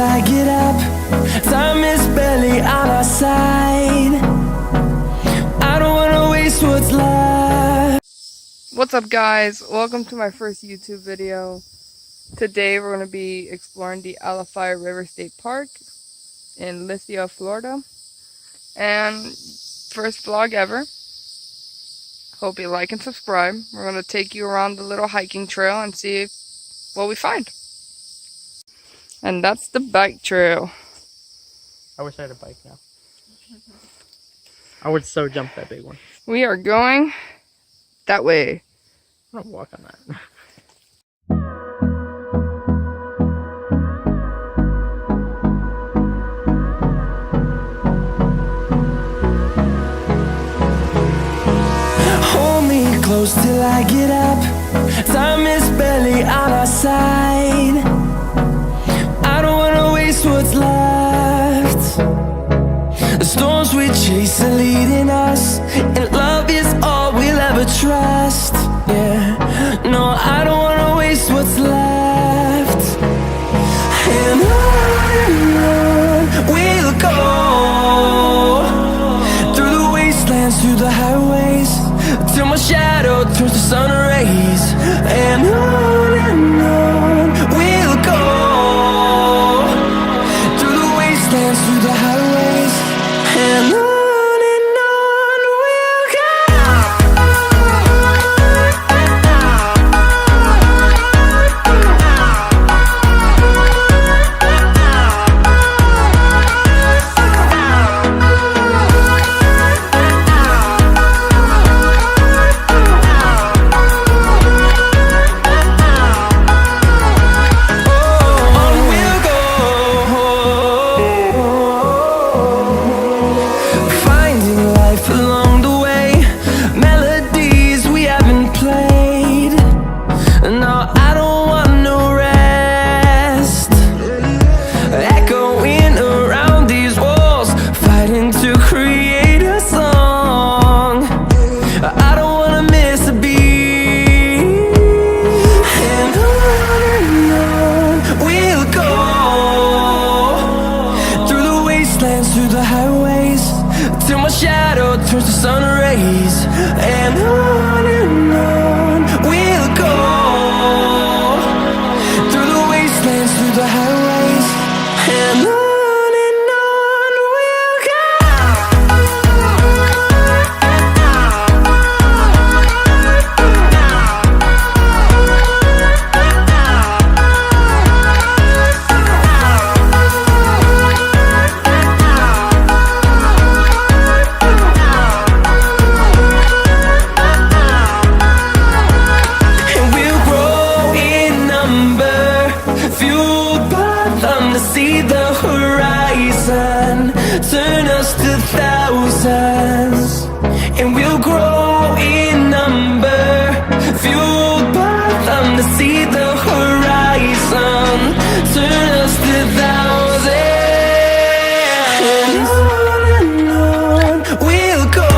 till I get up. Time is barely on our side. I don't wanna waste what's left. What's up, guys? Welcome to my first YouTube video. Today we're going to be exploring the Alafia River State Park in Alafia, Florida. And first vlog ever. Hope you like and subscribe. We're going to take you around the little hiking trail and see what we find. And that's the bike trail. I wish I had a bike now. I would so jump that big one. We are going that way. I'm gonna walk on that. Hold me close till I get up. Time is barely on our side. I don't wanna waste what's left. The storms we chase are leading us, and love is all we'll ever trust. Yeah, no, I don't wanna waste what's left. And on we'll go, through the wastelands, through the highways, till my shadow turns to sun rays. And on we'll go, through the wastelands, through the highways, and on. Through the highways, till my shadow turns to sun rays. And on we'll go, through the wastelands, through the highways, and on we'll go. See the horizon turn us to thousands, and we'll grow in number, fueled by them to see the horizon turn us to thousands. And on we'll go,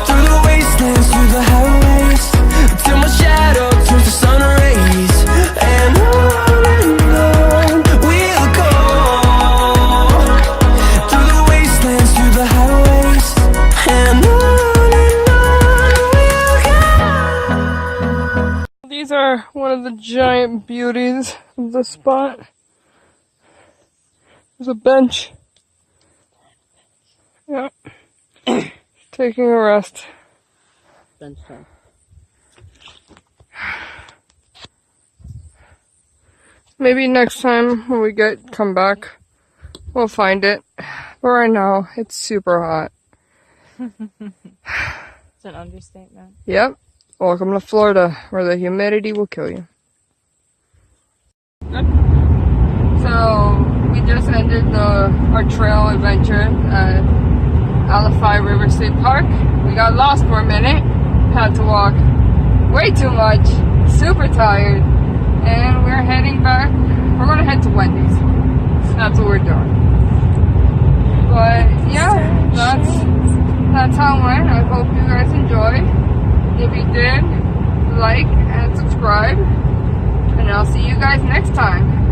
through the wastelands, through the highways, till my shadow turns to sun rays. And These are one of the giant beauties of the spot. There's a bench. Yeah. Taking a rest. Bench time. Maybe next time when we come back, we'll find it. But right now, it's super hot. It's an understatement. Yep. Welcome to Florida, where the humidity will kill you. So, we just ended our trail adventure at Alafia River State Park. We got lost for a minute, had to walk way too much, super tired, and we're heading back. We're going to head to Wendy's. That's what we're doing. But yeah, that's how it went. I hope you guys enjoyed. If you did, like and subscribe, and I'll see you guys next time.